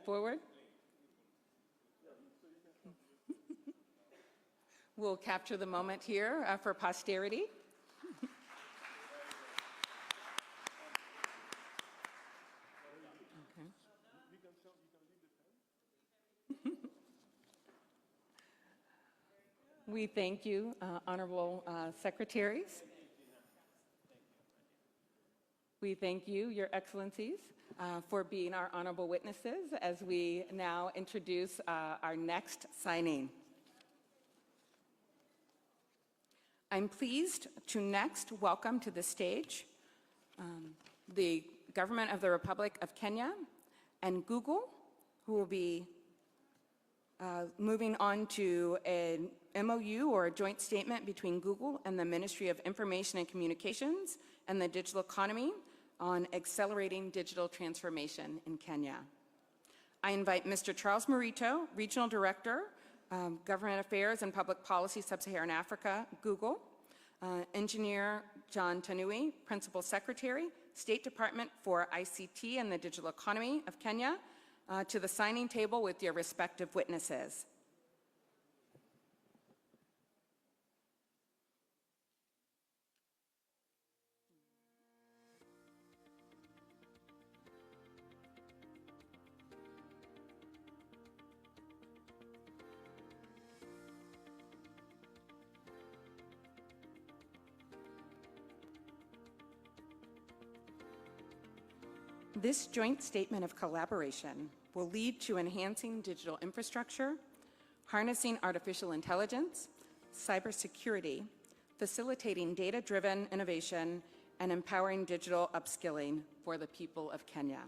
step forward. We'll capture the moment here for posterity. We thank you, Honorable Secretaries. We thank you, Your Excellencies, for being our honorable witnesses as we now introduce our next signing. I'm pleased to next welcome to the stage the Government of the Republic of Kenya and Google, who will be moving on to an MoU, or a joint statement between Google and the Ministry of Information and Communications and the digital economy on accelerating digital transformation in Kenya. I invite Mr. Charles Ruto, Regional Director, Government Affairs and Public Policy, Sub-Saharan Africa, Google, Engineer John Tanui, Principal Secretary, State Department for ICT and the Digital Economy of Kenya, to the signing table with your respective witnesses. This joint statement of collaboration will lead to enhancing digital infrastructure, harnessing artificial intelligence, cybersecurity, facilitating data-driven innovation, and empowering digital upskilling for the people of Kenya.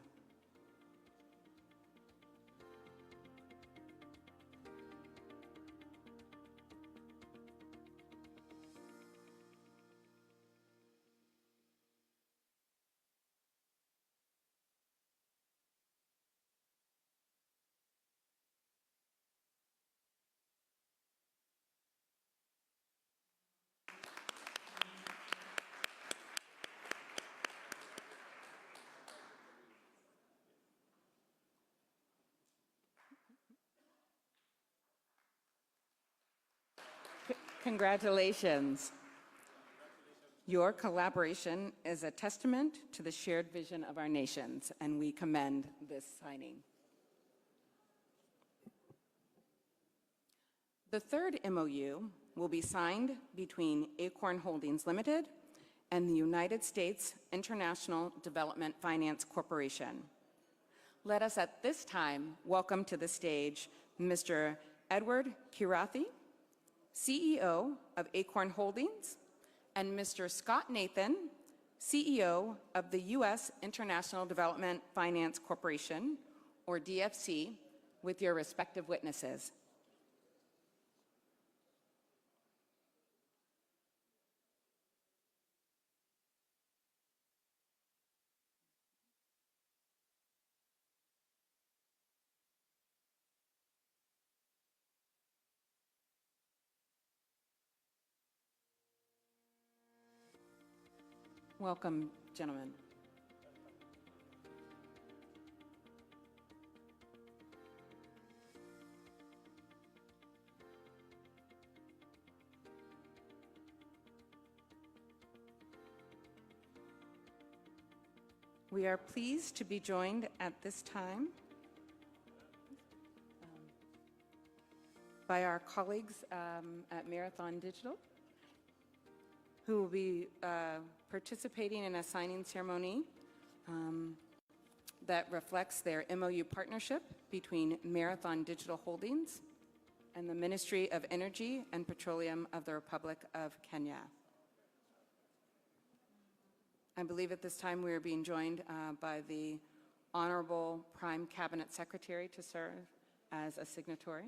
Congratulations. Your collaboration is a testament to the shared vision of our nations, and we commend this signing. The third MoU will be signed between Acorn Holdings Limited and the United States International Development Finance Corporation. Let us at this time welcome to the stage Mr. Edward Kirathi, CEO of Acorn Holdings, and Mr. Scott Nathan, CEO of the U.S. International Development Finance Corporation, or DFC, with your respective witnesses. Welcome, gentlemen. We are pleased to be joined at this time by our colleagues at Marathon Digital, who will be participating in a signing ceremony that reflects their MoU partnership between Marathon Digital Holdings and the Ministry of Energy and Petroleum of the Republic of Kenya. I believe at this time we are being joined by the Honorable Prime Cabinet Secretary to serve as a signatory.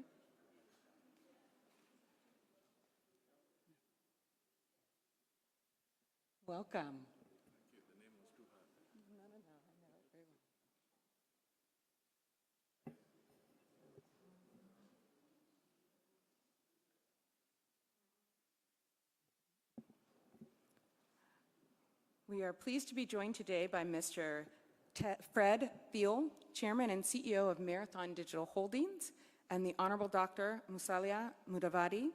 Welcome. Thank you. The name was too hard. No, I know it very well. We are pleased to be joined today by Mr. Fred Thiel, Chairman and CEO of Marathon Digital Holdings, and the Honorable Dr. Musalia Mudavadi,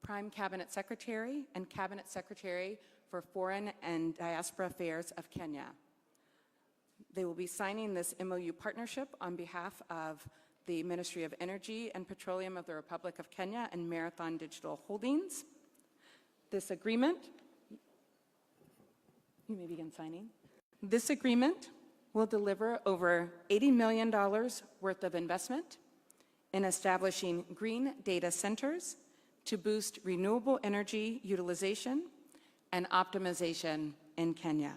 Prime Cabinet Secretary and Cabinet Secretary for Foreign and Diaspora Affairs of Kenya. They will be signing this MOU partnership on behalf of the Ministry of Energy and Petroleum of the Republic of Kenya and Marathon Digital Holdings. This agreement, you may begin signing. This agreement will deliver over $80 million worth of investment in establishing green data centers to boost renewable energy utilization and optimization in Kenya.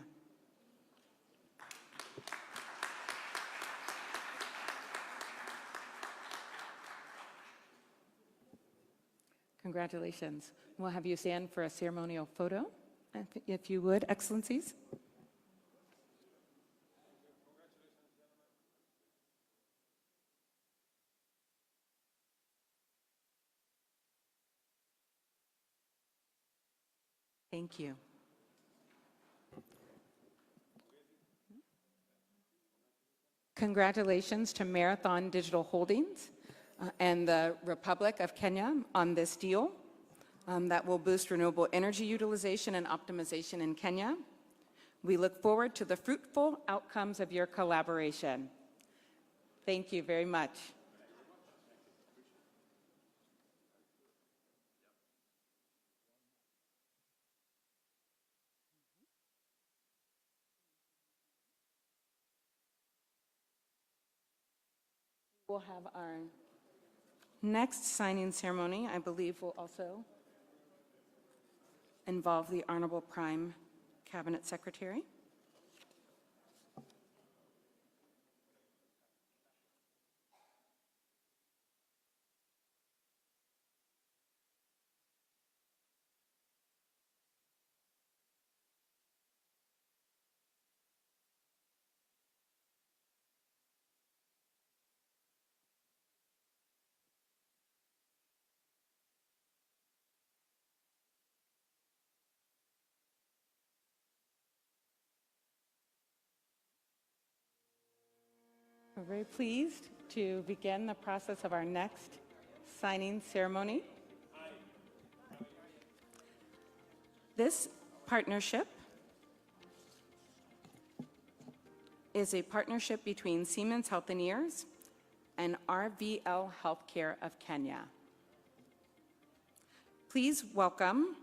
Congratulations. We'll have you stand for a ceremonial photo, if you would, Excellencies. Thank you. Congratulations to Marathon Digital Holdings and the Republic of Kenya on this deal that will boost renewable energy utilization and optimization in Kenya. We look forward to the fruitful outcomes of your collaboration. Thank you very much. We'll have our next signing ceremony, I believe, will also involve the Honorable Prime Cabinet Secretary. We're very pleased to begin the process of our next signing ceremony. This partnership is a partnership between Siemens Healthineers and RVL Healthcare of Kenya. Please welcome,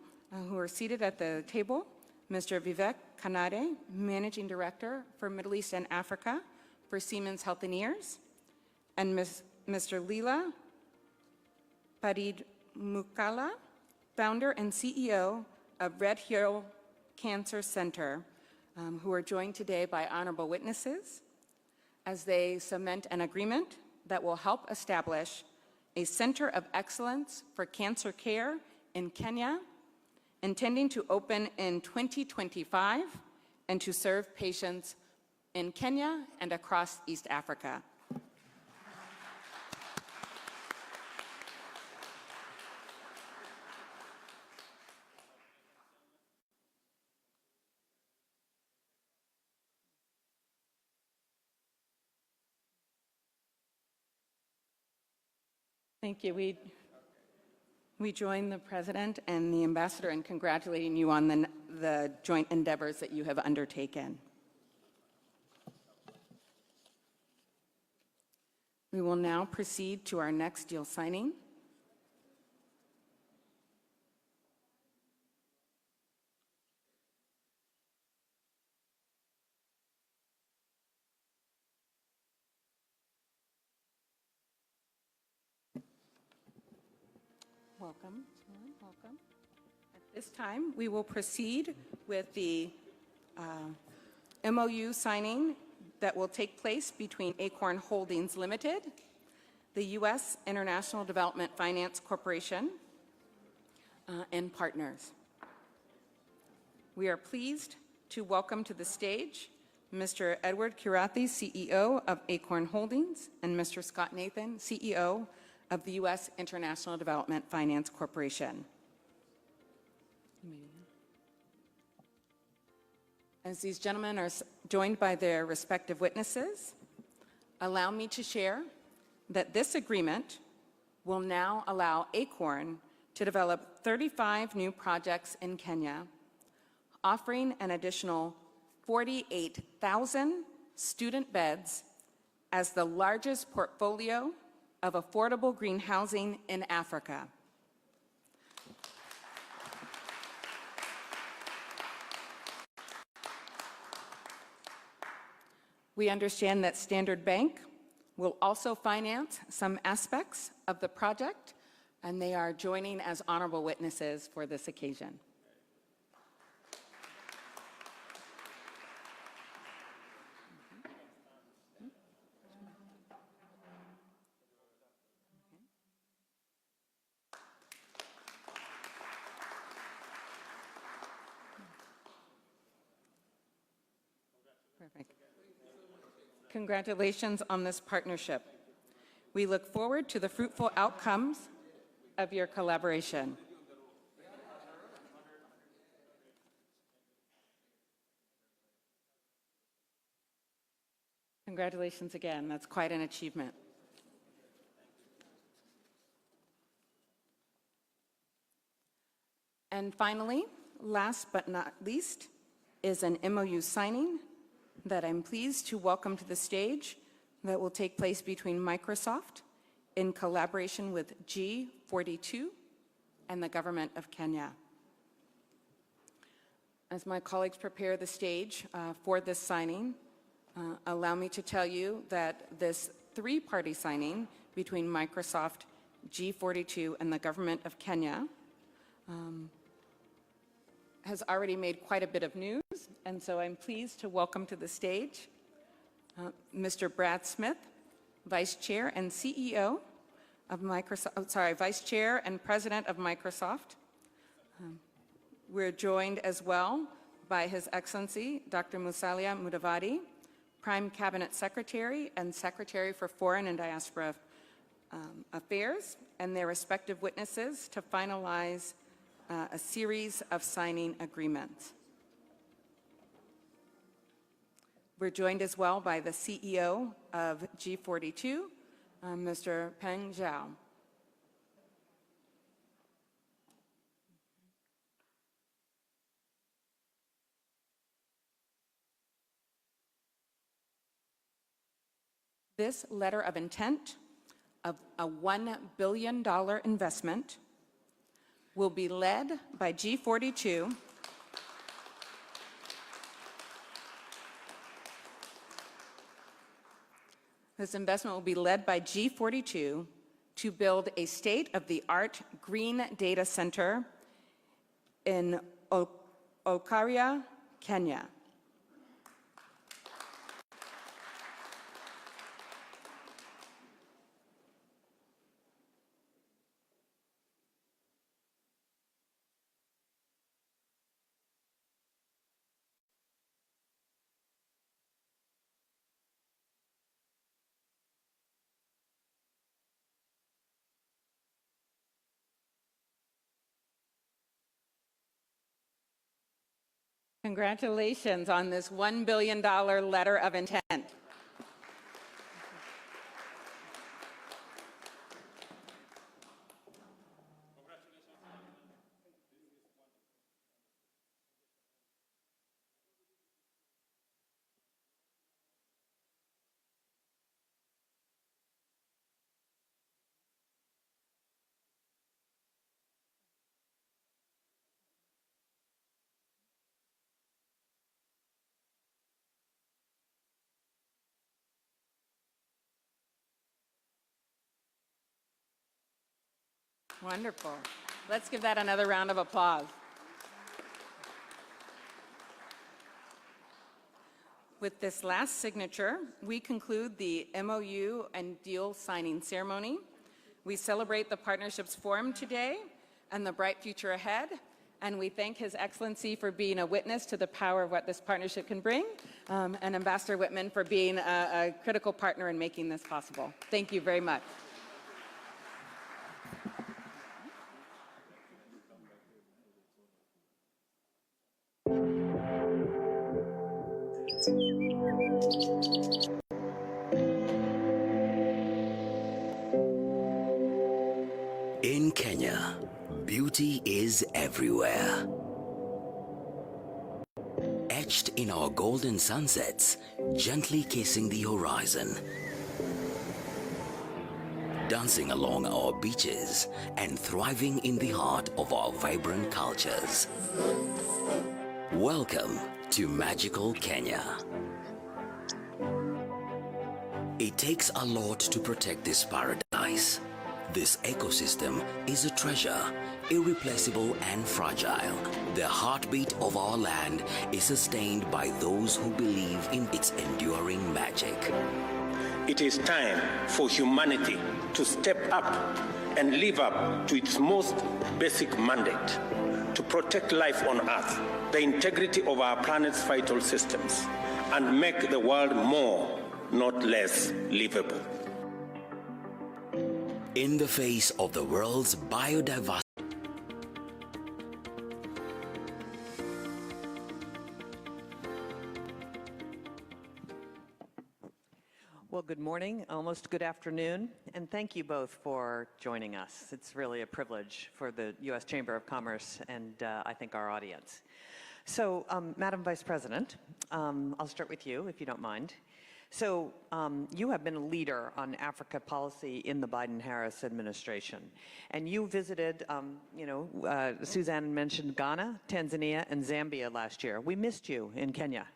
who are seated at the table, Mr. Vivek Kanade, Managing Director for Middle East and Africa for Siemens Healthineers, and Mr. Leela Padid Mukala, Founder and CEO of Red Hill Cancer Center, who are joined today by honorable witnesses as they cement an agreement that will help establish a center of excellence for cancer care in Kenya, intending to open in 2025 and to serve patients in Kenya and across East Africa. Thank you. We join the President and the Ambassador in congratulating you on the joint endeavors that you have undertaken. We will now proceed to our next deal signing. Welcome. Welcome. At this time, we will proceed with the MOU signing that will take place between Acorn Holdings Limited, the U.S. International Development Finance Corporation, and partners. We are pleased to welcome to the stage Mr. Edward Kirathi, CEO of Acorn Holdings, and Mr. Scott Nathan, CEO of the U.S. International Development Finance Corporation. As these gentlemen are joined by their respective witnesses, allow me to share that this agreement will now allow Acorn to develop 35 new projects in Kenya, offering an additional 48,000 student beds as the largest portfolio of affordable green housing in Africa. We understand that Standard Bank will also finance some aspects of the project, and they are joining as honorable witnesses for this occasion. Perfect. Congratulations on this partnership. We look forward to the fruitful outcomes of your collaboration. Congratulations again. That's quite an achievement. And finally, last but not least, is an MOU signing that I'm pleased to welcome to the stage that will take place between Microsoft in collaboration with G42 and the Government of Kenya. As my colleagues prepare the stage for this signing, allow me to tell you that this three-party signing between Microsoft, G42, and the Government of Kenya has already made quite a bit of news, and so I'm pleased to welcome to the stage Mr. Brad Smith, Vice Chair and CEO of Microsoft, Vice Chair and President of Microsoft. We're joined as well by His Excellency Dr. Musalia Mudavadi, Prime Cabinet Secretary and Secretary for Foreign and Diaspora Affairs, and their respective witnesses to finalize a series of signing agreements. We're joined as well by the CEO of G42, Mr. Peng Zhao. This letter of intent of a $1 billion investment will be led by G42 This investment will be led by G42 to build a state-of-the-art green data center in Olkaria, Kenya. Congratulations on this $1 billion letter of intent. Wonderful. Let's give that another round of applause. With this last signature, we conclude the MOU and deal signing ceremony. We celebrate the partnerships formed today and the bright future ahead, and we thank His Excellency for being a witness to the power of what this partnership can bring, and Ambassador Whitman for being a critical partner in making this possible. Thank you very much. In Kenya, beauty is everywhere. Etched in our golden sunsets, gently kissing the horizon. Dancing along our beaches and thriving in the heart of our vibrant cultures. Welcome to magical Kenya. It takes a lot to protect this paradise. This ecosystem is a treasure, irreplaceable and fragile. The heartbeat of our land is sustained by those who believe in its enduring magic. It is time for humanity to step up and live up to its most basic mandate, to protect life on Earth, the integrity of our planet's vital systems, and make the world more, not less, livable. In the face of the world's biodiversity, well, good morning, almost good afternoon, and thank you both for joining us. It's really a privilege for the U.S. Chamber of Commerce and I think our audience. So, Madam Vice President, I'll start with you, if you don't mind. So you have been a leader on Africa policy in the Biden-Harris administration. And you visited, Suzanne mentioned Ghana, Tanzania, and Zambia last year. We missed you in Kenya.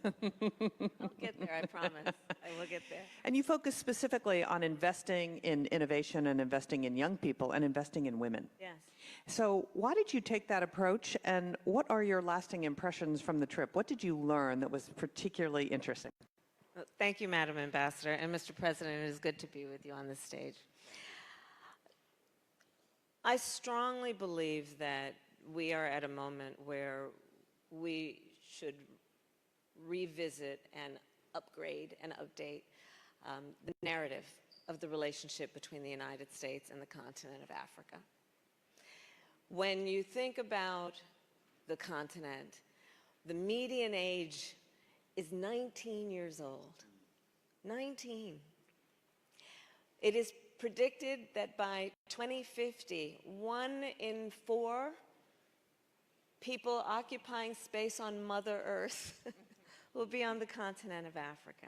I'll get there, I promise. I will get there. And you focus specifically on investing in innovation and investing in young people and investing in women. Yes. So why did you take that approach, and what are your lasting impressions from the trip? What did you learn that was particularly interesting? Well, thank you, Madam Ambassador, and Mr. President, it is good to be with you on this stage. I strongly believe that we are at a moment where we should revisit and upgrade and update the narrative of the relationship between the United States and the continent of Africa. When you think about the continent, the median age is 19 years old. 19. It is predicted that by 2050, 1 in 4 people occupying space on Mother Earth will be on the continent of Africa.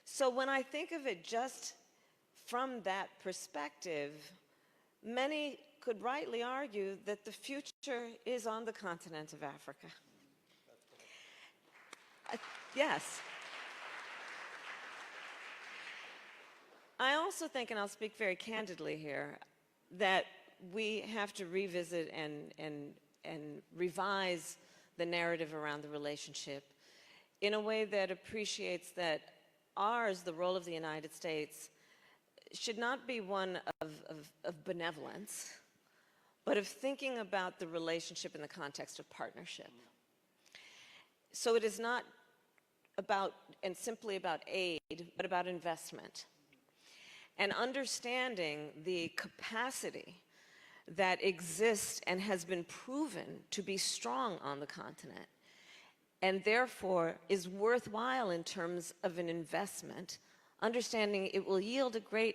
So when I think of it just from that perspective, many could rightly argue that the future is on the continent of Africa. Yes. I also think, and I'll speak very candidly here, that we have to revisit and revise the narrative around the relationship in a way that appreciates that ours, the role of the United States, should not be one of benevolence, but of thinking about the relationship in the context of partnership. So it is not about and simply about aid, but about investment. And understanding the capacity that exists and has been proven to be strong on the continent, and therefore is worthwhile in terms of an investment, understanding it will yield a great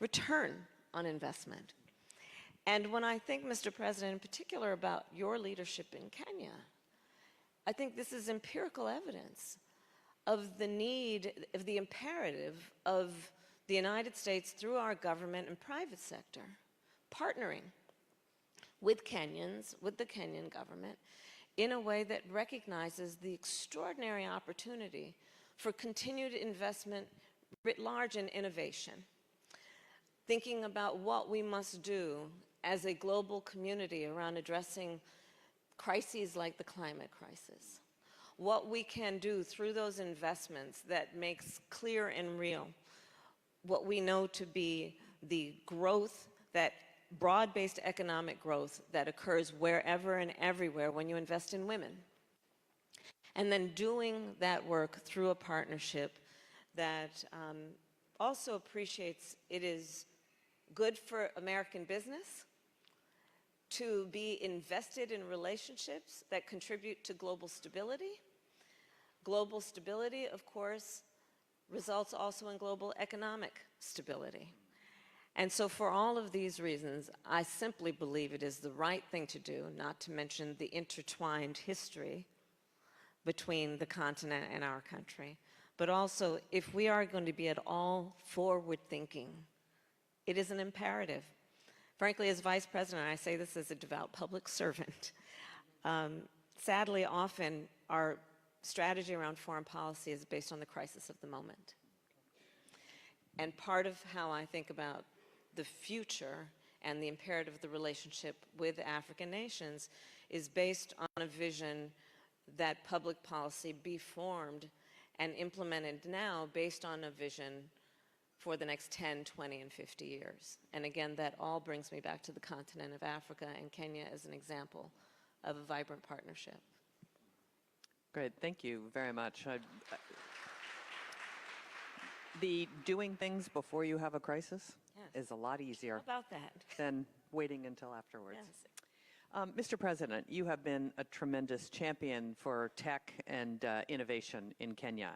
return on investment. And when I think, Mr. President, in particular about your leadership in Kenya, I think this is empirical evidence of the need, of the imperative of the United States through our government and private sector partnering with Kenyans, with the Kenyan government, in a way that recognizes the extraordinary opportunity for continued investment writ large in innovation. Thinking about what we must do as a global community around addressing crises like the climate crisis. What we can do through those investments that makes clear and real what we know to be the growth, that broad-based economic growth that occurs wherever and everywhere when you invest in women. And then doing that work through a partnership that also appreciates it is good for American business to be invested in relationships that contribute to global stability, Global stability, of course, results also in global economic stability. And so for all of these reasons, I simply believe it is the right thing to do, not to mention the intertwined history between the continent and our country. But also, if we are going to be at all forward-thinking, it is an imperative. Frankly, as Vice President, I say this as a devout public servant, sadly, often our strategy around foreign policy is based on the crisis of the moment. And part of how I think about the future and the imperative of the relationship with African nations is based on a vision that public policy be formed and implemented now based on a vision for the next 10, 20, and 50 years. And again, that all brings me back to the continent of Africa and Kenya as an example of a vibrant partnership. Great, thank you very much. The doing things before you have a crisis Yes. is a lot easier How about that? than waiting until afterwards. Yes. Mr. President, you have been a tremendous champion for tech and innovation in Kenya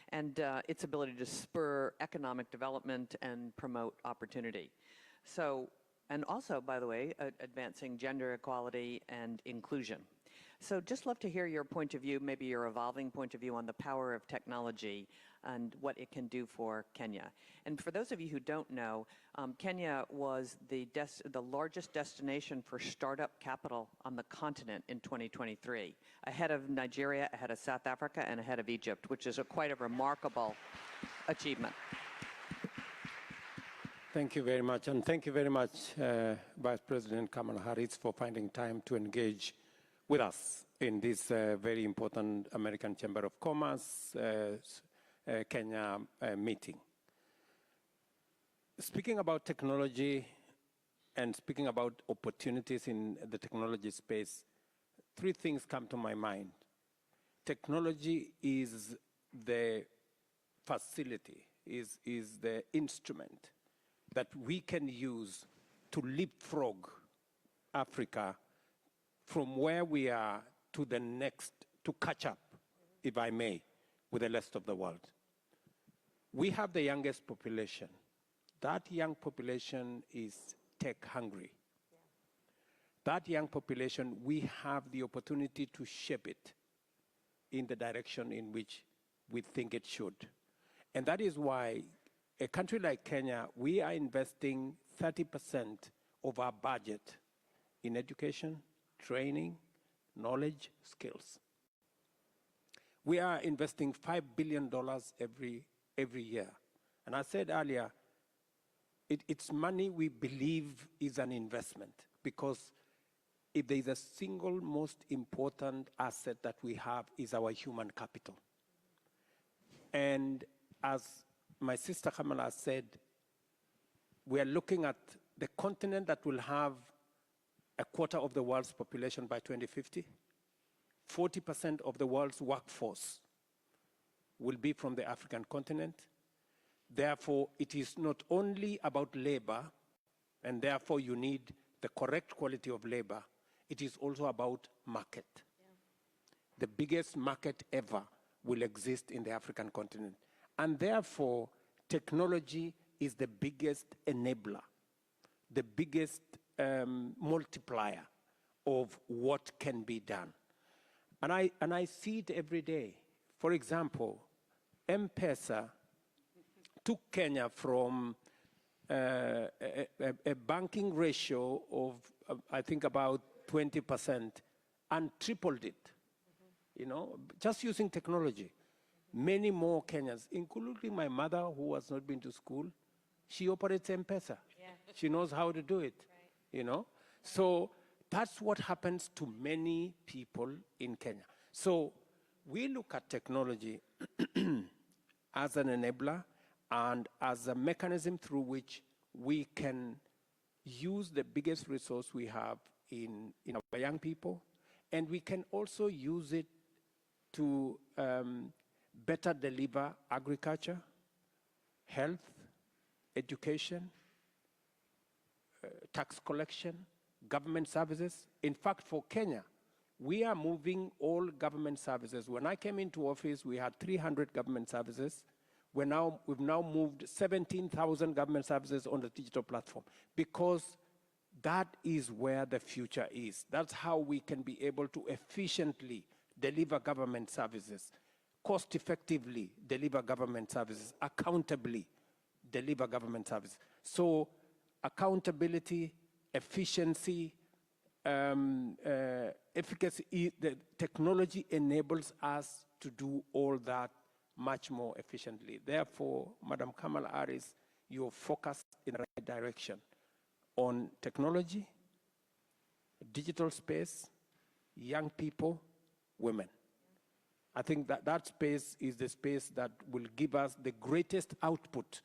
and its ability to spur economic development and promote opportunity. So, and also, by the way, advancing gender equality and inclusion. So just love to hear your point of view, maybe your evolving point of view on the power of technology and what it can do for Kenya. And for those of you who don't know, Kenya was the largest destination for startup capital on the continent in 2023, ahead of Nigeria, ahead of South Africa, and ahead of Egypt, which is quite a remarkable achievement. Thank you very much. And thank you very much, Vice President Kamala Harris, for finding time to engage with us in this very important American Chamber of Commerce Kenya meeting. Speaking about technology and speaking about opportunities in the technology space, three things come to my mind. Technology is the facility, is the instrument that we can use to leapfrog Africa from where we are to the next, to catch up, if I may, with the rest of the world. We have the youngest population. That young population is tech hungry. That young population, we have the opportunity to shape it in the direction in which we think it should. And that is why a country like Kenya, we are investing 30% of our budget in education, training, knowledge, skills. We are investing $5 billion every year. And I said earlier, it's money we believe is an investment, because if there is a single most important asset that we have is our human capital. And as my sister Kamala said, we are looking at the continent that will have a quarter of the world's population by 2050. 40% of the world's workforce will be from the African continent. Therefore, it is not only about labor, and therefore you need the correct quality of labor. It is also about market. Yeah. The biggest market ever will exist in the African continent. And therefore, technology is the biggest enabler, the biggest multiplier of what can be done. And I see it every day. For example, M-Pesa took Kenya from a banking ratio of, I think, about 20% and tripled it, you know, just using technology. Many more Kenyans, including my mother, who has not been to school, she operates M-Pesa. Yeah. She knows how to do it, right. You know. So that's what happens to many people in Kenya. So we look at technology as an enabler and as a mechanism through which we can use the biggest resource we have in our young people, and we can also use it to better deliver agriculture, health, education, tax collection, government services. In fact, for Kenya, We are moving all government services. When I came into office, we had 300 government services. We've now moved 17,000 government services on the digital platform because that is where the future is. That's how we can be able to efficiently deliver government services, cost effectively deliver government services, accountably deliver government services. So accountability, efficiency, efficacy, the technology enables us to do all that much more efficiently. Therefore, Madam Kamala Harris, you're focused in the right direction on technology, digital space, young people, women. I think that space is the space that will give us the greatest output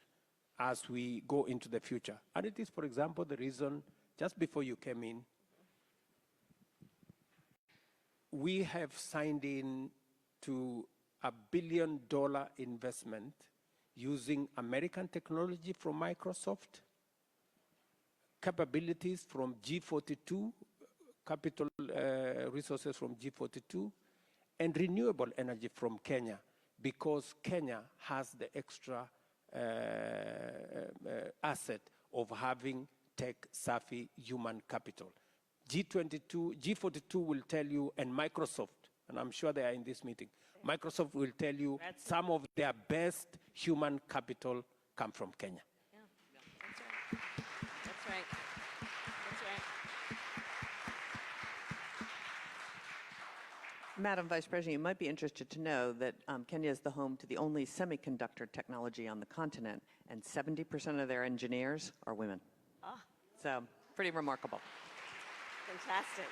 as we go into the future. And it is, for example, the reason, just before you came in, we have signed in to $1 billion investment using American technology from Microsoft, capabilities from G42, capital resources from G42, and renewable energy from Kenya, because Kenya has the extra asset of having tech-savvy human capital. G42 will tell you, and Microsoft, and I'm sure they are in this meeting, Microsoft will tell you some of their best human capital come from Kenya. Yeah, that's right. That's right. Madam Vice President, you might be interested to know that Kenya is the home to the only semiconductor technology on the continent, and 70% of their engineers are women. Ah. So, pretty remarkable. Fantastic.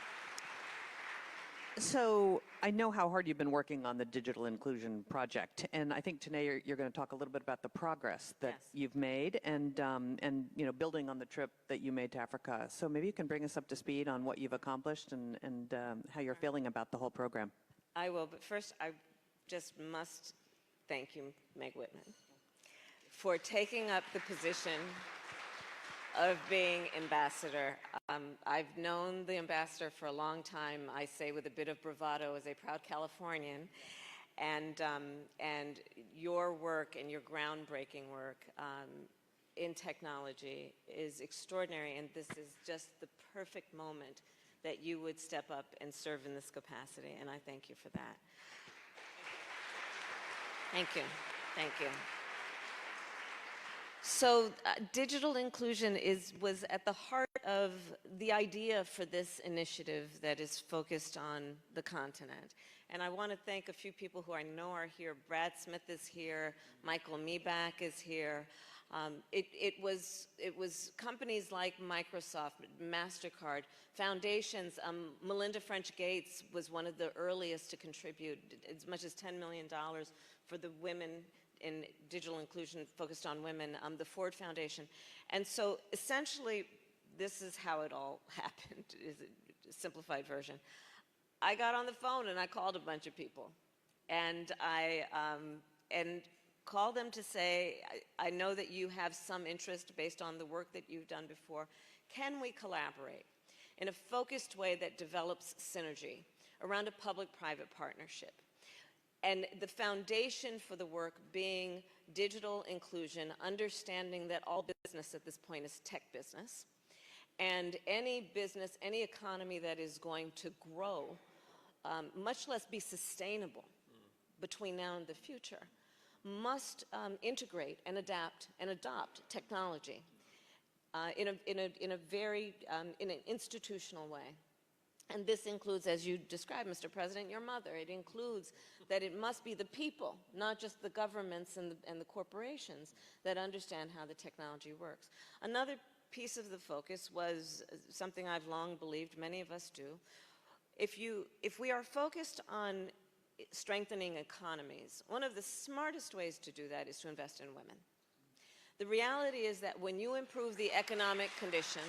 So I know how hard you've been working on the digital inclusion project, and I think today you're going to talk a little bit about the progress that you've made, and building on the trip that you made to Africa. So maybe you can bring us up to speed on what you've accomplished and how you're feeling about the whole program. I will, but first I just must thank you, Meg Whitman, for taking up the position of being ambassador. I've known the ambassador for a long time, I say with a bit of bravado as a proud Californian, and your work and your groundbreaking work in technology is extraordinary, and this is just the perfect moment that you would step up and serve in this capacity, and I thank you for that. Thank you. Thank you. So digital inclusion was at the heart of the idea for this initiative that is focused on the continent. And I want to thank a few people who I know are here. Brad Smith is here. Michael Meback is here. It was companies like Microsoft, MasterCard, foundations. Melinda French Gates was one of the earliest to contribute as much as $10 million for the women in digital inclusion focused on women, the Ford Foundation. And so essentially, this is how it all happened, is a simplified version. I got on the phone and I called a bunch of people. And I called them to say, I know that you have some interest based on the work that you've done before. Can we collaborate in a focused way that develops synergy around a public-private partnership? And the foundation for the work being digital inclusion, understanding that all business at this point is tech business. And any business, any economy that is going to grow, much less be sustainable between now and the future, must integrate and adapt and adopt technology in an institutional way. And this includes, as you described, Mr. President, your mother. It includes that it must be the people, not just the governments and the corporations, that understand how the technology works. Another piece of the focus was something I've long believed, many of us do. If we are focused on strengthening economies, one of the smartest ways to do that is to invest in women. The reality is that when you improve the economic condition,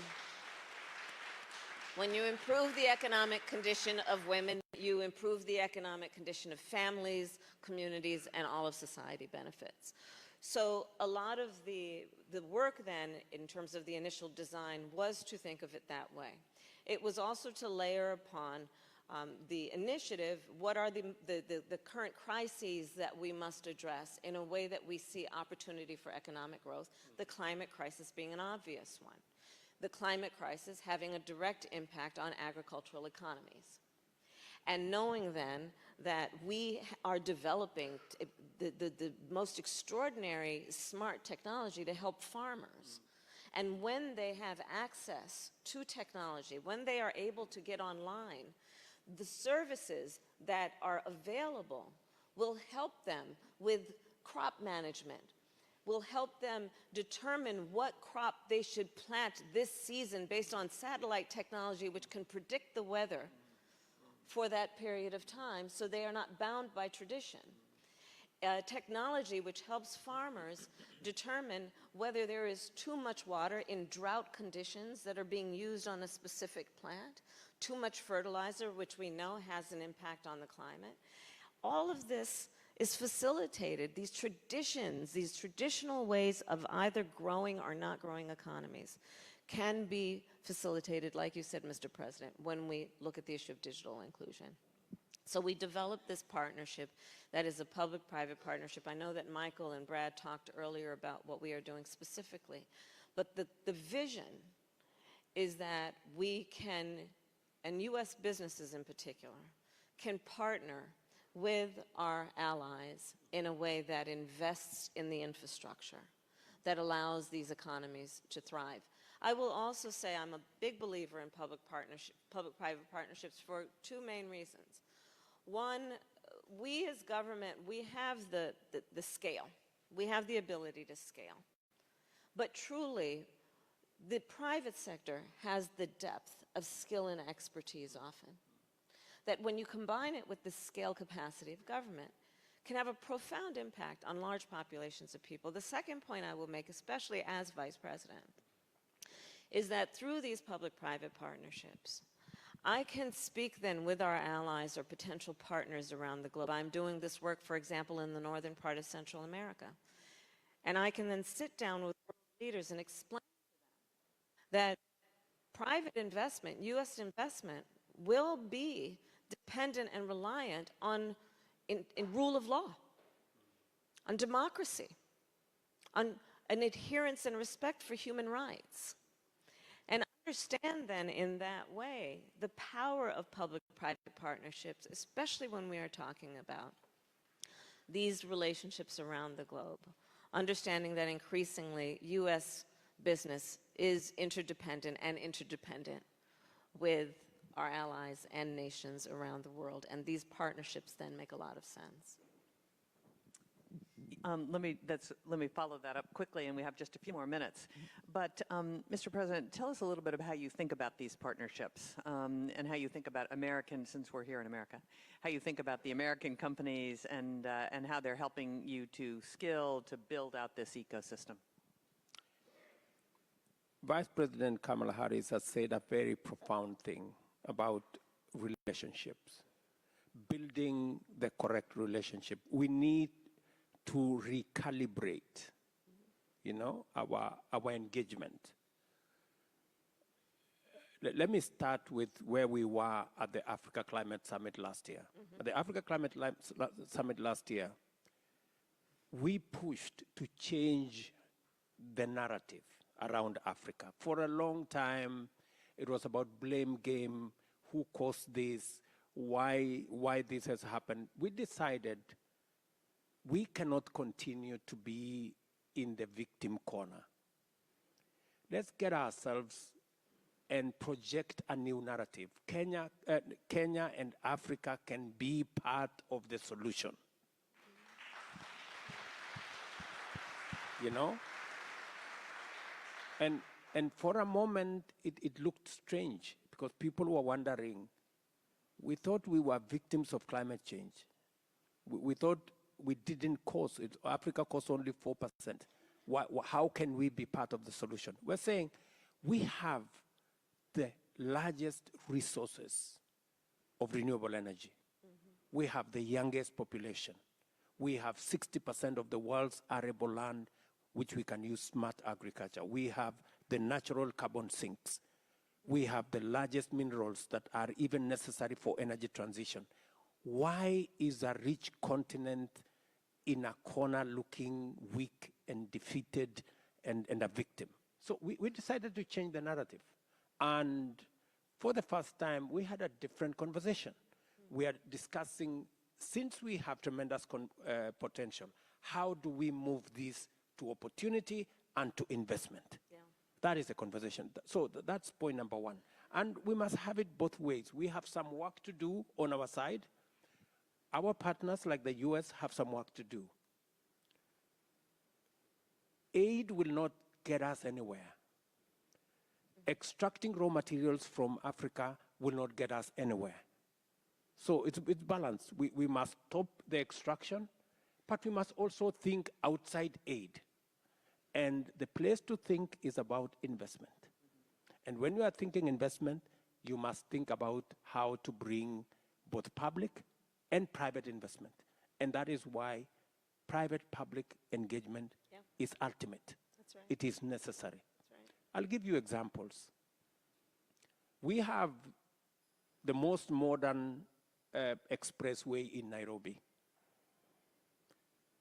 of women, you improve the economic condition of families, communities, and all of society benefits. So a lot of the work then, in terms of the initial design, was to think of it that way. It was also to layer upon the initiative, what are the current crises that we must address in a way that we see opportunity for economic growth, the climate crisis being an obvious one. The climate crisis having a direct impact on agricultural economies. And knowing then that we are developing the most extraordinary smart technology to help farmers. And when they have access to technology, when they are able to get online, the services that are available will help them with crop management, will help them determine what crop they should plant this season based on satellite technology which can predict the weather for that period of time, so they are not bound by tradition. Technology which helps farmers determine whether there is too much water in drought conditions that are being used on a specific plant, too much fertilizer, which we know has an impact on the climate. All of this is facilitated, these traditions, these traditional ways of either growing or not growing economies can be facilitated, like you said, Mr. President, when we look at the issue of digital inclusion. So we developed this partnership that is a public-private partnership. I know that Michael and Brad talked earlier about what we are doing specifically, but the vision is that we can, and U.S. businesses in particular, can partner with our allies in a way that invests in the infrastructure that allows these economies to thrive. I will also say I'm a big believer in public-private partnerships for two main reasons. One, we as government, we have the scale. We have the ability to scale. But truly, the private sector has the depth of skill and expertise often. That when you combine it with the scale capacity of government, can have a profound impact on large populations of people. The second point I will make, especially as Vice President, is that through these public-private partnerships, I can speak then with our allies or potential partners around the globe. I'm doing this work, for example, in the northern part of Central America. And I can then sit down with leaders and explain to them that private investment, U.S. investment, will be dependent and reliant on in rule of law, on democracy, on an adherence and respect for human rights. And understand then in that way the power of public-private partnerships, especially when we are talking about these relationships around the globe. Understanding that increasingly U.S. business is interdependent with our allies and nations around the world, and these partnerships then make a lot of sense. Let me follow that up quickly, and we have just a few more minutes. But, Mr. President, tell us a little bit about how you think about these partnerships and how you think about American, since we're here in America, how you think about the American companies and how they're helping you to build out this ecosystem. Vice President Kamala Harris has said a very profound thing about relationships, building the correct relationship. We need to recalibrate, our engagement. Let me start with where we were at the Africa Climate Summit last year. At the Africa Climate Summit last year, we pushed to change the narrative around Africa. For a long time, it was about blame game, who caused this, why this has happened. We decided we cannot continue to be in the victim corner. Let's get ourselves and project a new narrative. Kenya and Africa can be part of the solution. And for a moment, it looked strange because people were wondering, we thought we were victims of climate change. We thought we didn't cause it. Africa caused only 4%. How can we be part of the solution? We're saying we have the largest resources of renewable energy. We have the youngest population. We have 60% of the world's arable land, which we can use smart agriculture. We have the natural carbon sinks. We have the largest minerals that are even necessary for energy transition. Why is a rich continent in a corner looking weak and defeated and a victim? So we decided to change the narrative. And for the first time, we had a different conversation. We are discussing, since we have tremendous potential, how do we move this to opportunity and to investment? Yeah. That is the conversation. So that's point number one. And we must have it both ways. We have some work to do on our side. Our partners, like the US, have some work to do. Aid will not get us anywhere. Extracting raw materials from Africa will not get us anywhere. So it's balanced. We must stop the extraction, but we must also think outside aid. And the place to think is about investment. And when you are thinking investment, you must think about how to bring both public and private investment. And that is why private-public engagement is ultimate. That's right. It is necessary. That's right. I'll give you examples. We have the most modern expressway in Nairobi.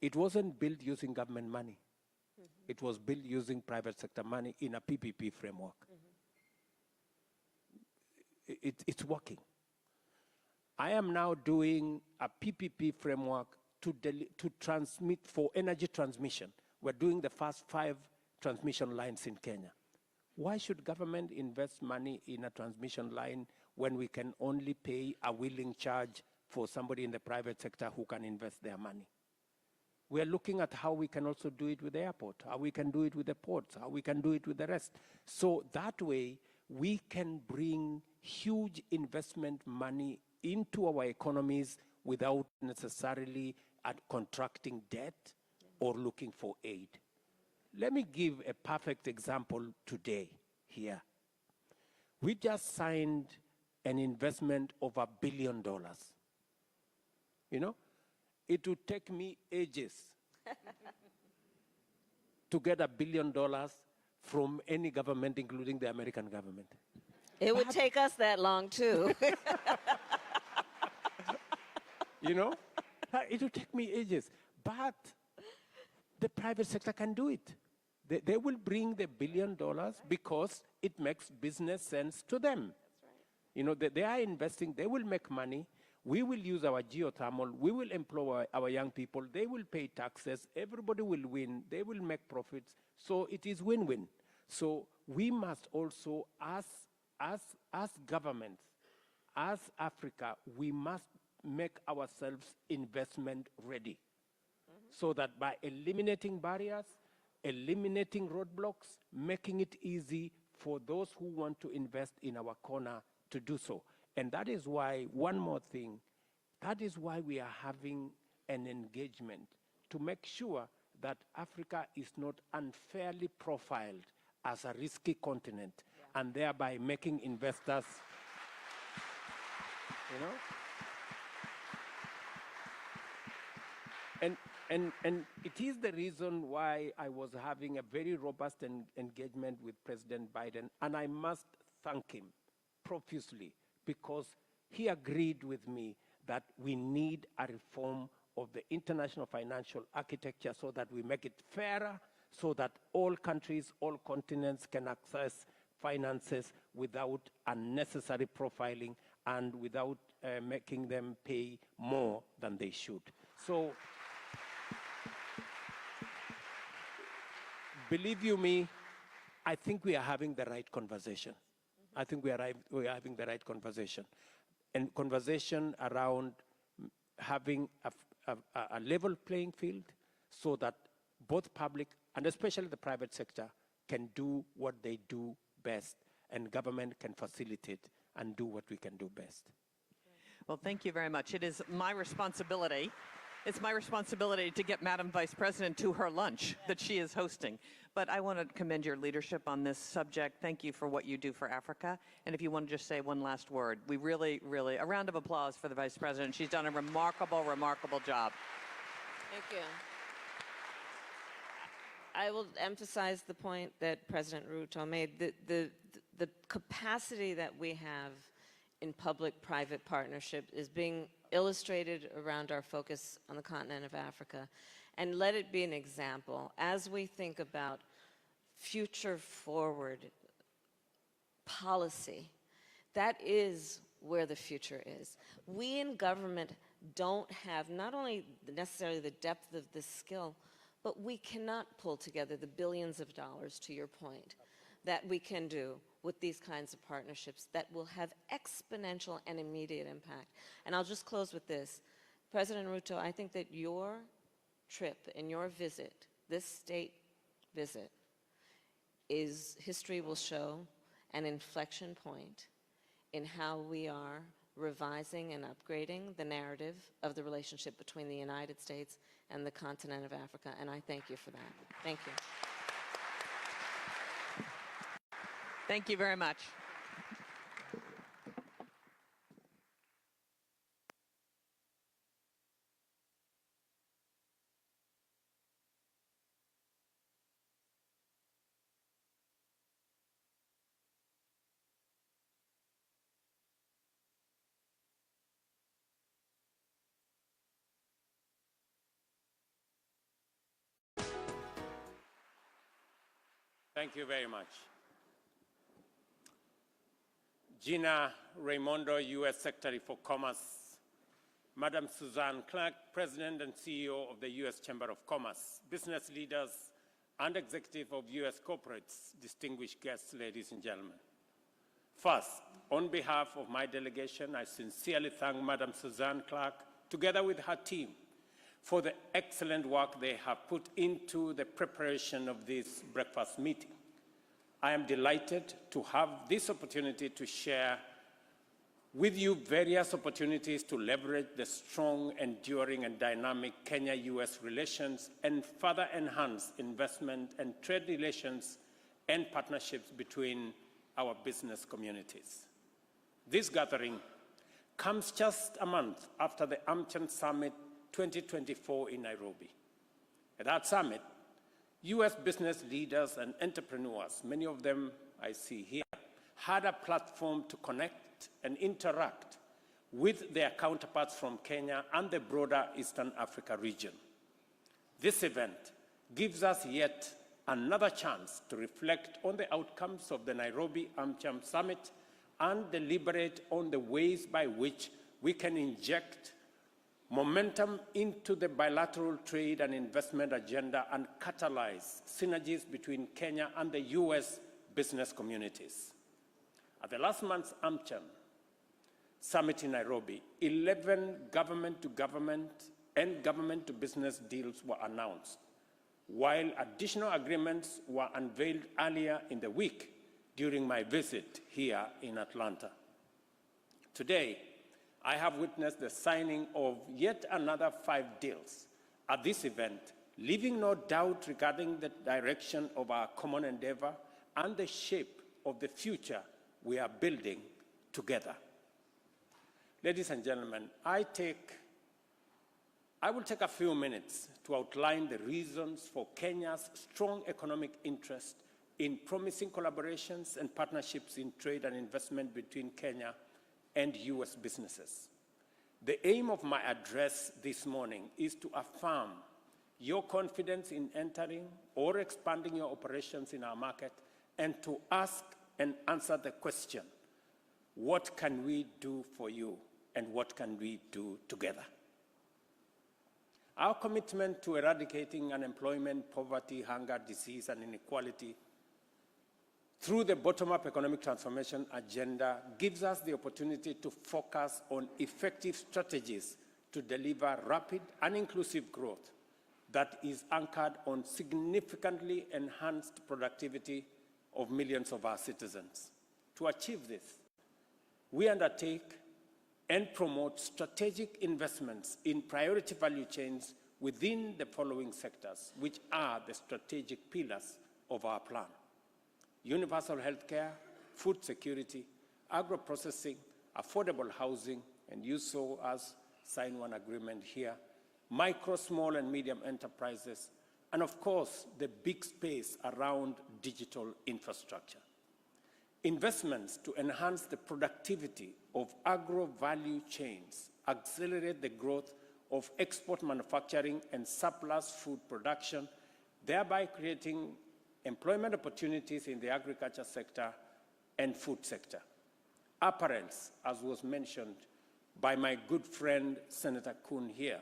It wasn't built using government money. Mm-hmm. It was built using private sector money in a PPP framework. Mm-hmm. It's working. I am now doing a PPP framework to transmit for energy transmission. We're doing the first 5 transmission lines in Kenya. Why should government invest money in a transmission line when we can only pay a willing charge for somebody in the private sector who can invest their money? We are looking at how we can also do it with the airport, how we can do it with the ports, how we can do it with the rest. So that way, we can bring huge investment money into our economies without necessarily contracting debt or looking for aid. Let me give a perfect example today here. We just signed an investment of $1 billion. You know, it would take me ages to get $1 billion from any government, including the American government. It would take us that long, too. You know, it would take me ages. But the private sector can do it. They will bring the $1 billion because it makes business sense to them. That's right. You know, they are investing, they will make money. We will use our geothermal, we will employ our young people, they will pay taxes, everybody will win, they will make profits. So it is win-win. So we must also, as governments, as Africa, we must make ourselves investment ready. So that by eliminating barriers, eliminating roadblocks, making it easy for those who want to invest in our corner to do so. And that is why, one more thing, that is why we are having an engagement to make sure that Africa is not unfairly profiled as a risky continent, and thereby making investors, you know? And it is the reason why I was having a very robust engagement with President Biden, and I must thank him profusely because he agreed with me that we need a reform of the international financial architecture so that we make it fairer, so that all countries, all continents can access finances without unnecessary profiling and without making them pay more than they should. So, believe you me, I think we are having the right conversation. I think we are having the right conversation. And conversation around having a level playing field so that both public and especially the private sector can do what they do best, and government can facilitate and do what we can do best. Well, thank you very much. It is my responsibility. It's my responsibility to get Madam Vice President to her lunch that she is hosting. But I want to commend your leadership on this subject. Thank you for what you do for Africa. And if you want to just say one last word, we really, a round of applause for the Vice President. She's done a remarkable, remarkable job. Thank you. I will emphasize the point that President Ruto made. the capacity that we have in public-private partnership is being illustrated around our focus on the continent of Africa. And let it be an example as we think about future-forward policy. That is where the future is. We in government don't have not only necessarily the depth of this skill, but we cannot pull together the billions of dollars, to your point, that we can do with these kinds of partnerships that will have exponential and immediate impact. And I'll just close with this. President Ruto, I think that your trip and your visit, this state visit, is, history will show, an inflection point in how we are revising and upgrading the narrative of the relationship between the United States and the continent of Africa, and I thank you for that. Thank you. Thank you very much. Thank you very much. Gina Raimondo, U.S. Secretary for Commerce. Madam Suzanne Clark, President and CEO of the U.S. Chamber of Commerce. Business leaders and executive of U.S. corporates, distinguished guests, ladies and gentlemen. First, on behalf of my delegation, I sincerely thank Madam Suzanne Clark, together with her team, for the excellent work they have put into the preparation of this breakfast meeting. I am delighted to have this opportunity to share with you various opportunities to leverage the strong, enduring, and dynamic Kenya-US relations and further enhance investment and trade relations and partnerships between our business communities. This gathering comes just a month after the AmCham Summit 2024 in Nairobi. At that summit, U.S. business leaders and entrepreneurs, many of them I see here, had a platform to connect and interact with their counterparts from Kenya and the broader Eastern Africa region. This event gives us yet another chance to reflect on the outcomes of the Nairobi AmCham Summit and deliberate on the ways by which we can inject momentum into the bilateral trade and investment agenda and catalyze synergies between Kenya and the U.S. business communities. At the last month's AmCham Summit in Nairobi, 11 government-to-government and government-to-business deals were announced, while additional agreements were unveiled earlier in the week during my visit here in Atlanta. Today, I have witnessed the signing of yet another 5 deals at this event, leaving no doubt regarding the direction of our common endeavor and the shape of the future we are building together. Ladies and gentlemen, I will take a few minutes to outline the reasons for Kenya's strong economic interest in promising collaborations and partnerships in trade and investment between Kenya and U.S. businesses. The aim of my address this morning is to affirm your confidence in entering or expanding your operations in our market and to ask and answer the question, what can we do for you and what can we do together? Our commitment to eradicating unemployment, poverty, hunger, disease, and inequality through the bottom-up economic transformation agenda gives us the opportunity to focus on effective strategies to deliver rapid and inclusive growth that is anchored on significantly enhanced productivity of millions of our citizens. To achieve this, we undertake and promote strategic investments in priority value chains within the following sectors, which are the strategic pillars of our plan: universal health care, food security, agro-processing, affordable housing, and you saw us sign one agreement here, micro, small, and medium enterprises, and of course, the big space around digital infrastructure. Investments to enhance the productivity of agro-value chains, accelerate the growth of export manufacturing and surplus food production, thereby creating employment opportunities in the agriculture sector and food sector. Apparels, as was mentioned by my good friend Senator Kuhn here,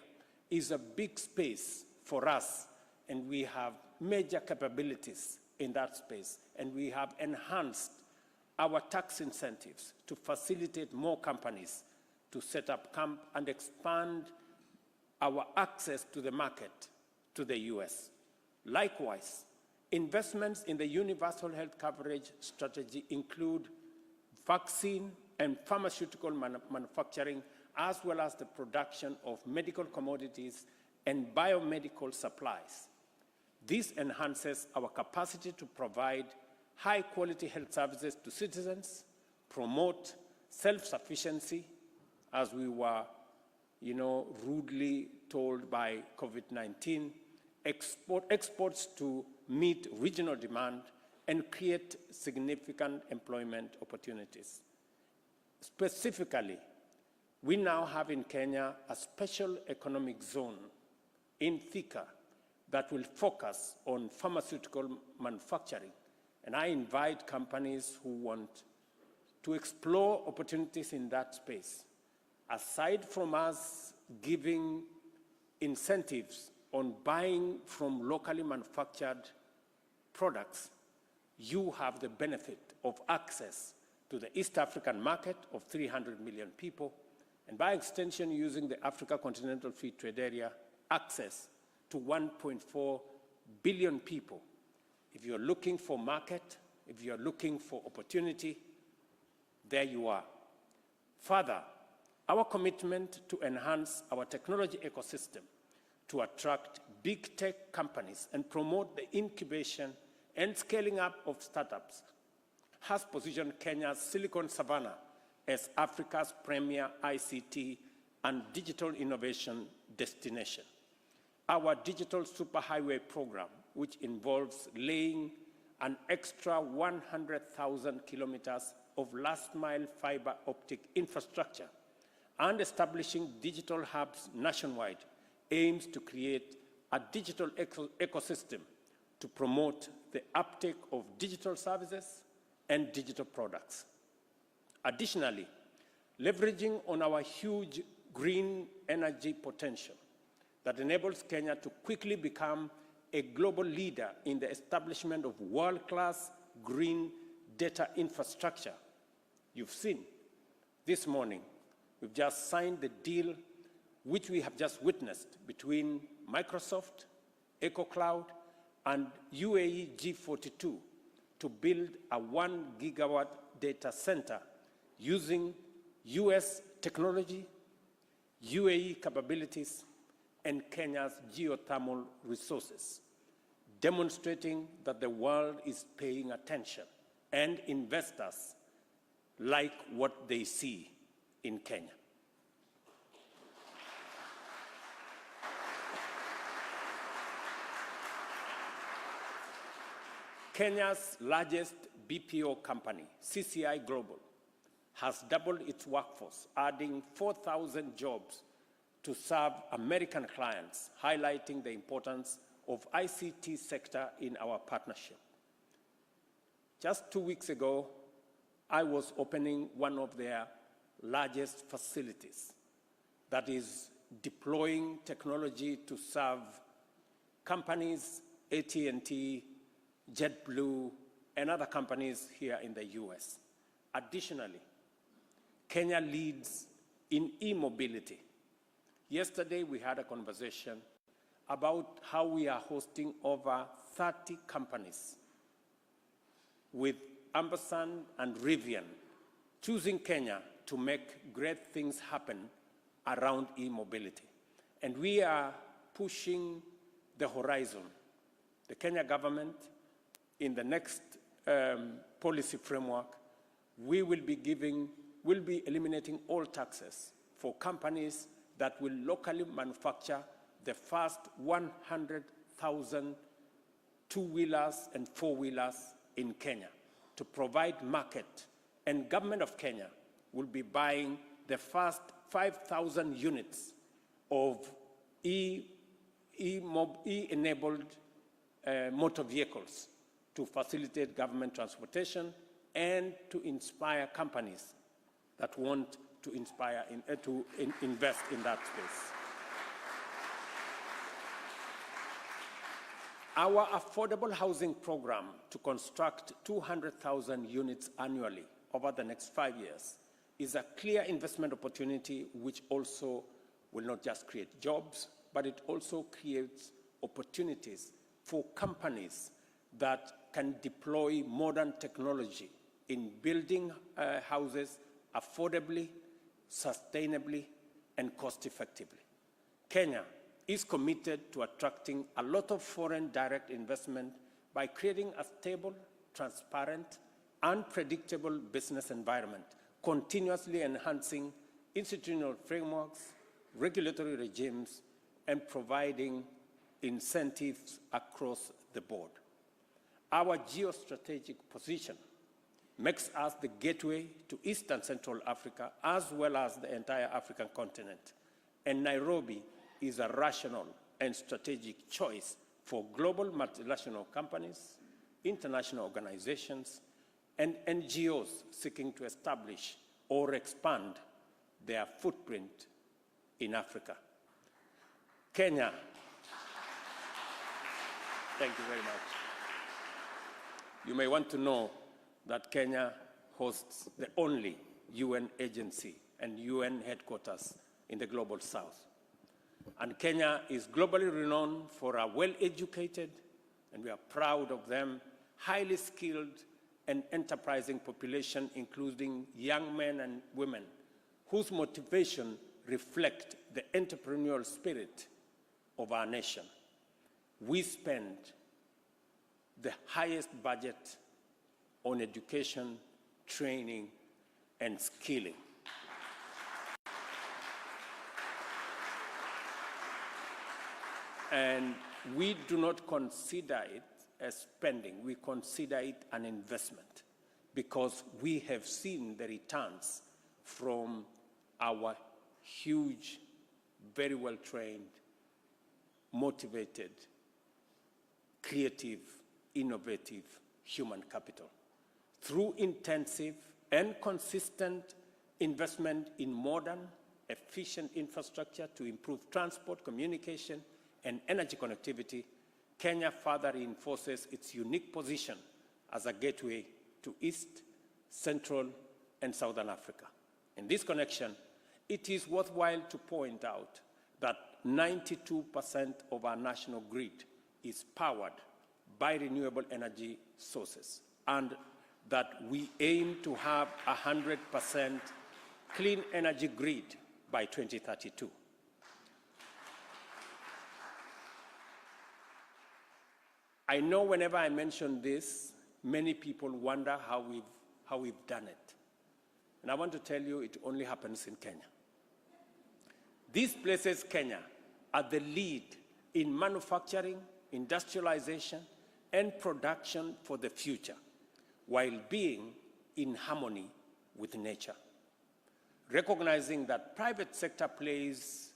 is a big space for us, and we have major capabilities in that space, and we have enhanced our tax incentives to facilitate more companies to set up camp and expand our access to the market to the US. Likewise, investments in the universal health coverage strategy include vaccine and pharmaceutical manufacturing, as well as the production of medical commodities and biomedical supplies. This enhances our capacity to provide high-quality health services to citizens, promote self-sufficiency, as we were, rudely told by COVID-19, exports to meet regional demand, and create significant employment opportunities. Specifically, we now have in Kenya a special economic zone in Thika that will focus on pharmaceutical manufacturing. And I invite companies who want to explore opportunities in that space. Aside from us giving incentives on buying from locally manufactured products, you have the benefit of access to the East African market of 300 million people, and by extension, using the Africa Continental Free Trade Area, access to 1.4 billion people. If you're looking for market, if you're looking for opportunity, there you are. Further, our commitment to enhance our technology ecosystem to attract big tech companies and promote the incubation and scaling up of startups has positioned Kenya's Silicon Savannah as Africa's premier ICT and digital innovation destination. Our digital superhighway program, which involves laying an extra 100,000 kilometers of last-mile fiber optic infrastructure and establishing digital hubs nationwide, aims to create a digital ecosystem to promote the uptake of digital services and digital products. Additionally, leveraging on our huge green energy potential that enables Kenya to quickly become a global leader in the establishment of world-class green data infrastructure. You've seen this morning, we've just signed the deal which we have just witnessed between Microsoft, EcoCloud, and UAE G42 to build a 1 gigawatt data center using US technology, UAE capabilities, and Kenya's geothermal resources, demonstrating that the world is paying attention and investors like what they see in Kenya. Kenya's largest BPO company, CCI Global, has doubled its workforce, adding 4,000 jobs to serve American clients, highlighting the importance of ICT sector in our partnership. Just 2 weeks ago, I was opening one of their largest facilities that is deploying technology to serve companies, AT&T, JetBlue, and other companies here in the US. Additionally, Kenya leads in e-mobility. Yesterday, we had a conversation about how we are hosting over 30 companies with Ampersand and Rivian, choosing Kenya to make great things happen around e-mobility. And we are pushing the horizon. The Kenya government, in the next policy framework, will be eliminating all taxes for companies that will locally manufacture the first 100,000 two-wheelers and four-wheelers in Kenya. to provide market, and government of Kenya will be buying the first 5,000 units of e-enabled motor vehicles to facilitate government transportation and to inspire companies that want to invest in that space. Our affordable housing program to construct 200,000 units annually over the next 5 years is a clear investment opportunity which also will not just create jobs, but it also creates opportunities for companies that can deploy modern technology in building houses affordably, sustainably, and cost-effectively. Kenya is committed to attracting a lot of foreign direct investment by creating a stable, transparent, and predictable business environment, continuously enhancing institutional frameworks, regulatory regimes, and providing incentives across the board. Our geostrategic position makes us the gateway to East and Central Africa, as well as the entire African continent. And Nairobi is a rational and strategic choice for global multinational companies, international organizations, and NGOs seeking to establish or expand their footprint in Africa. Kenya, thank you very much. You may want to know that Kenya hosts the only UN agency and UN headquarters in the Global South. And Kenya is globally renowned for a well-educated, and we are proud of them, highly skilled and enterprising population, including young men and women, whose motivation reflect the entrepreneurial spirit of our nation. We spend the highest budget on education, training, and skilling. And we do not consider it as spending, we consider it an investment, because we have seen the returns from our huge, very well-trained, motivated, creative, innovative human capital. Through intensive and consistent investment in modern, efficient infrastructure to improve transport, communication, and energy connectivity, Kenya further reinforces its unique position as a gateway to East, Central, and Southern Africa. In this connection, it is worthwhile to point out that 92% of our national grid is powered by renewable energy sources, and that we aim to have 100% clean energy grid by 2032. I know whenever I mention this, many people wonder how we've done it. And I want to tell you, it only happens in Kenya. This places Kenya at the lead in manufacturing, industrialization, and production for the future, while being in harmony with nature. Recognizing that private sector plays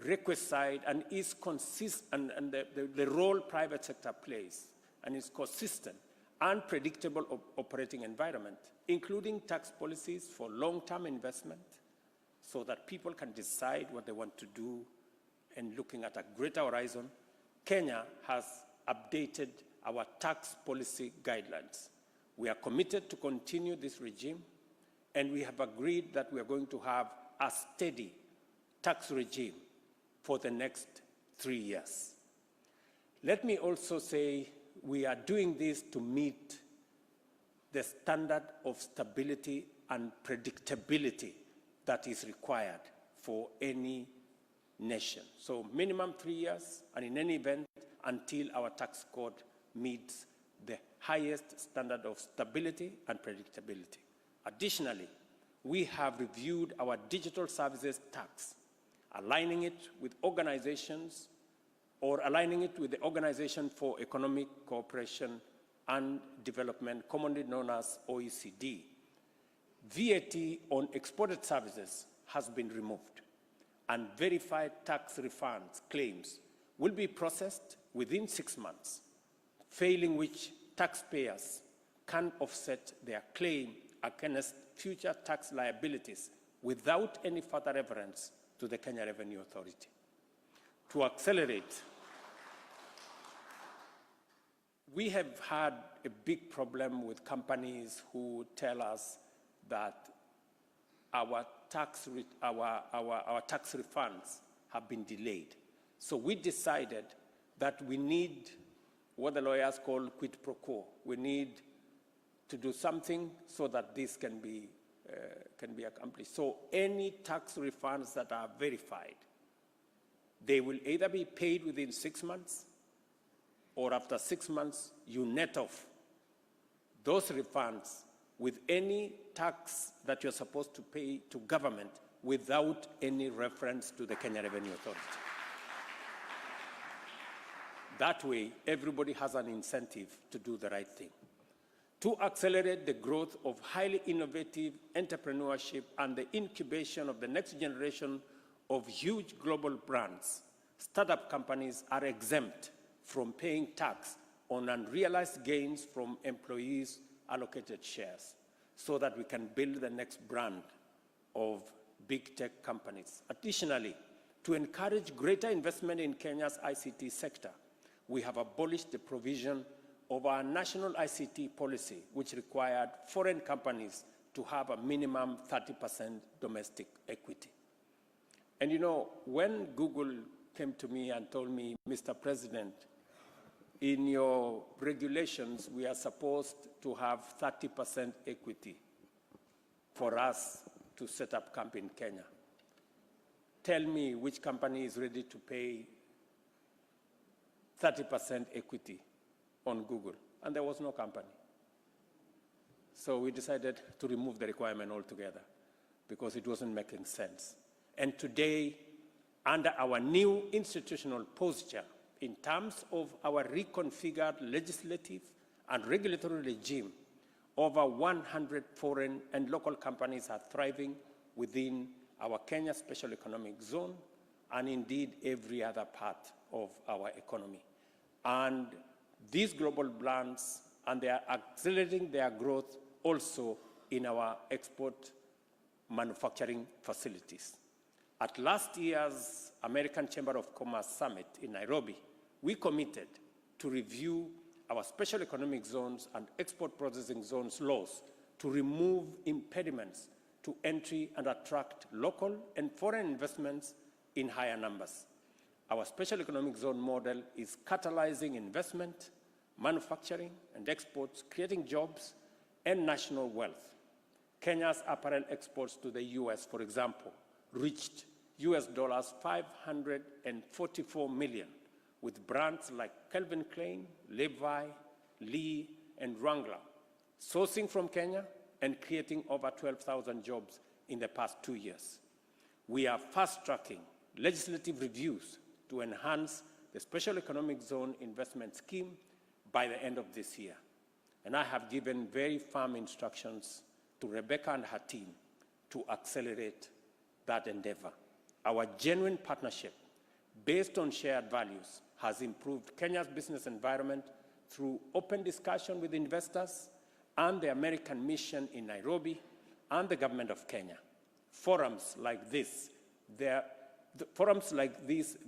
requisite and is consistent, and the role private sector plays and is consistent and predictable operating environment, including tax policies for long-term investment, so that people can decide what they want to do and looking at a greater horizon. Kenya has updated our tax policy guidelines. We are committed to continue this regime, and we have agreed that we are going to have a steady tax regime for the next 3 years. Let me also say we are doing this to meet the standard of stability and predictability that is required for any nation. So minimum 3 years, and in any event, until our tax code meets the highest standard of stability and predictability. Additionally, we have reviewed our digital services tax, aligning it with organizations, or aligning it with the Organization for Economic Cooperation and Development, commonly known as OECD. VAT on exported services has been removed, and verified tax refunds claims will be processed within 6 months, failing which taxpayers can offset their claim against future tax liabilities without any further reference to the Kenya Revenue Authority. To accelerate, we have had a big problem with companies who tell us that our tax refunds have been delayed. So we decided that we need what the lawyers call quid pro quo. We need to do something so that this can be accomplished. So any tax refunds that are verified, they will either be paid within 6 months, or after 6 months, you net off those refunds with any tax that you're supposed to pay to government without any reference to the Kenya Revenue Authority. That way, everybody has an incentive to do the right thing. To accelerate the growth of highly innovative entrepreneurship and the incubation of the next generation of huge global brands, startup companies are exempt from paying tax on unrealized gains from employees' allocated shares, so that we can build the next brand of big tech companies. Additionally, to encourage greater investment in Kenya's ICT sector, we have abolished the provision of our national ICT policy, which required foreign companies to have a minimum 30% domestic equity. And you know, when Google came to me and told me, Mr. President, in your regulations, we are supposed to have 30% equity for us to set up camp in Kenya. Tell me which company is ready to pay 30% equity on Google. And there was no company. So we decided to remove the requirement altogether because it wasn't making sense. And today, under our new institutional posture, in terms of our reconfigured legislative and regulatory regime, over 100 foreign and local companies are thriving within our Kenya Special Economic Zone, and indeed every other part of our economy. And these global brands, and they are accelerating their growth also in our export manufacturing facilities. At last year's American Chamber of Commerce Summit in Nairobi, we committed to review our special economic zones and export processing zones laws to remove impediments to entry and attract local and foreign investments in higher numbers. Our special economic zone model is catalyzing investment, manufacturing, and exports, creating jobs and national wealth. Kenya's apparel exports to the US, for example, reached US dollars 544 million, with brands like Calvin Klein, Levi, Lee, and Wrangler sourcing from Kenya and creating over 12,000 jobs in the past 2 years. We are fast-tracking legislative reviews to enhance the Special Economic Zone Investment Scheme by the end of this year. And I have given very firm instructions to Rebecca and her team to accelerate that endeavor. Our genuine partnership, based on shared values, has improved Kenya's business environment through open discussion with investors and the American mission in Nairobi and the government of Kenya. Forums like this,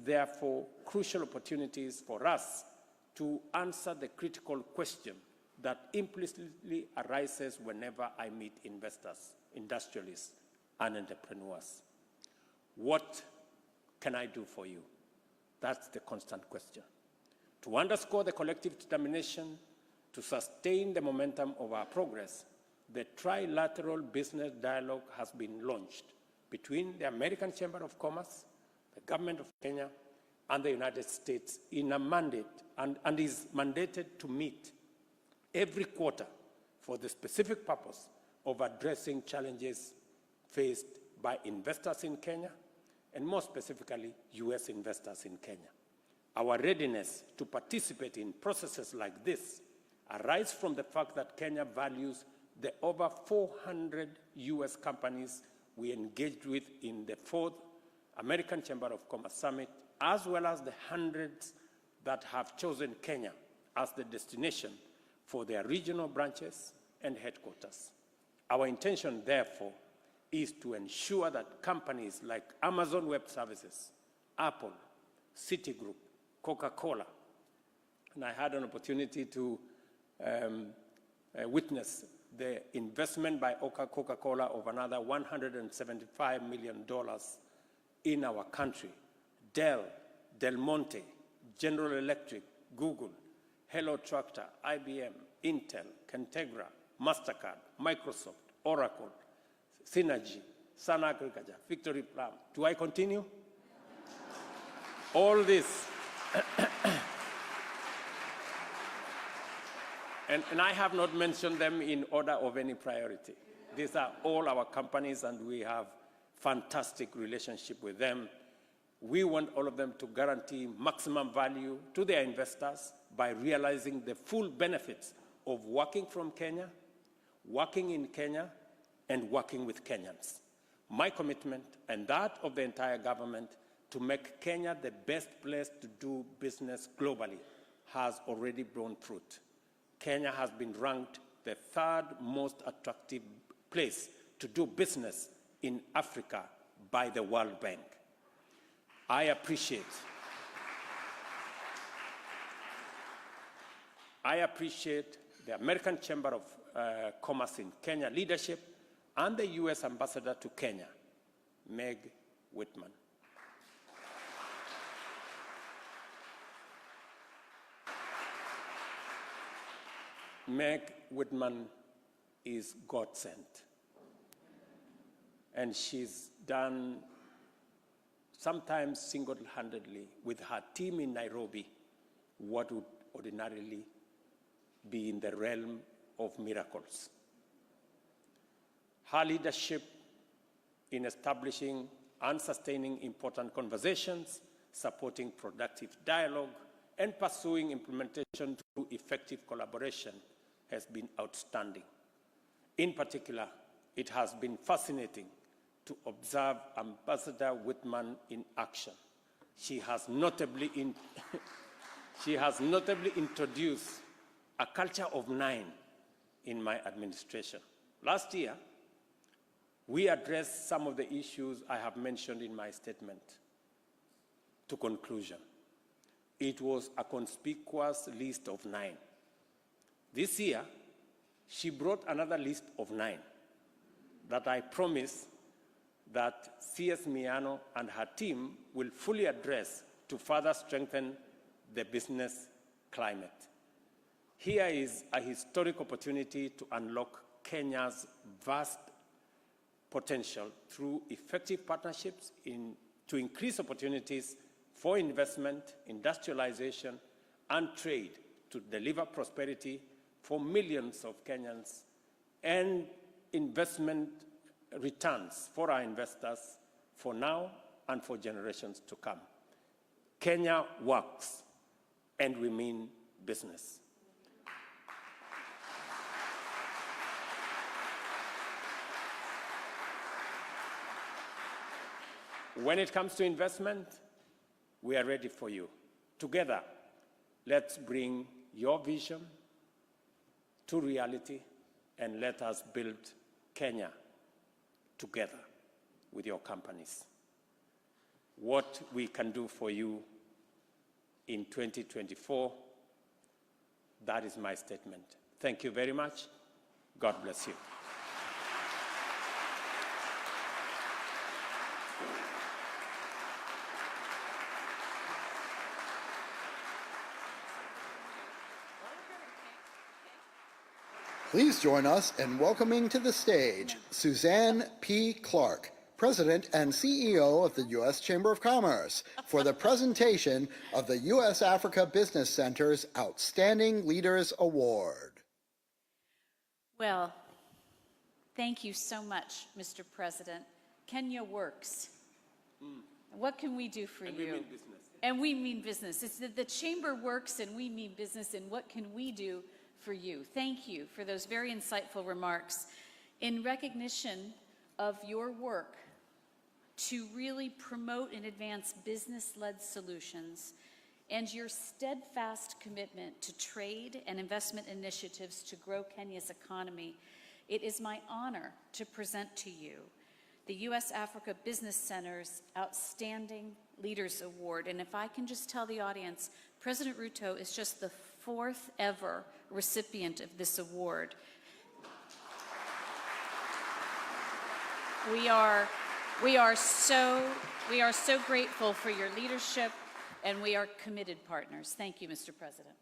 therefore, crucial opportunities for us to answer the critical question that implicitly arises whenever I meet investors, industrialists, and entrepreneurs. What can I do for you? That's the constant question. To underscore the collective determination to sustain the momentum of our progress, the trilateral business dialogue has been launched between the American Chamber of Commerce, the government of Kenya, and the United States in a mandate, and is mandated to meet every quarter for the specific purpose of addressing challenges faced by investors in Kenya, and more specifically, US investors in Kenya. Our readiness to participate in processes like this arise from the fact that Kenya values the over 400 US companies we engaged with in the 4th American Chamber of Commerce Summit, as well as the hundreds that have chosen Kenya as the destination for their regional branches and headquarters. Our intention, therefore, is to ensure that companies like Amazon Web Services, Apple, Citigroup, Coca-Cola, and I had an opportunity to witness the investment by Coca-Cola of another $175 million in our country. Dell, Del Monte, General Electric, Google, Hello Tractor, IBM, Intel, Kentegra, MasterCard, Microsoft, Oracle, Synergy, Sun Agriculture, Victory Plum. Do I continue? All this. And I have not mentioned them in order of any priority. These are all our companies, and we have fantastic relationship with them. We want all of them to guarantee maximum value to their investors by realizing the full benefits of working from Kenya, working in Kenya, and working with Kenyans. My commitment, and that of the entire government, to make Kenya the best place to do business globally has already borne fruit. Kenya has been ranked the 3rd most attractive place to do business in Africa by the World Bank. I appreciate the American Chamber of Commerce in Kenya leadership and the US Ambassador to Kenya, Meg Whitman. Meg Whitman is God sent. And she's done, sometimes single-handedly, with her team in Nairobi, what would ordinarily be in the realm of miracles. Her leadership in establishing and sustaining important conversations, supporting productive dialogue, and pursuing implementation through effective collaboration has been outstanding. In particular, it has been fascinating to observe Ambassador Whitman in action. She has notably introduced a culture of 9 in my administration. Last year, we addressed some of the issues I have mentioned in my statement to conclusion. It was a conspicuous list of 9. This year, she brought another list of 9 that I promise that CS Miano and her team will fully address to further strengthen the business climate. Here is a historic opportunity to unlock Kenya's vast potential through effective partnerships to increase opportunities for investment, industrialization, and trade to deliver prosperity for millions of Kenyans and investment returns for our investors for now and for generations to come. Kenya works, and we mean business. When it comes to investment, we are ready for you. Together, let's bring your vision to reality, and let us build Kenya together with your companies. What we can do for you in 2024, that is my statement. Thank you very much. God bless you. Please join us in welcoming to the stage Suzanne P. Clark, President and CEO of the U.S. Chamber of Commerce, for the presentation of the U.S. Africa Business Center's Outstanding Leaders Award. Well, thank you so much, Mr. President. Kenya works. What can we do for you? And we mean business. And we mean business. It's that the Chamber works and we mean business, and what can we do for you. Thank you for those very insightful remarks. In recognition of your work to really promote and advance business-led solutions and your steadfast commitment to trade and investment initiatives to grow Kenya's economy, it is my honor to present to you the U.S. Africa Business Center's Outstanding Leaders Award. And if I can just tell the audience, President Ruto is just the 4th ever recipient of this award. We are so grateful for your leadership, and we are committed partners. Thank you, Mr. President.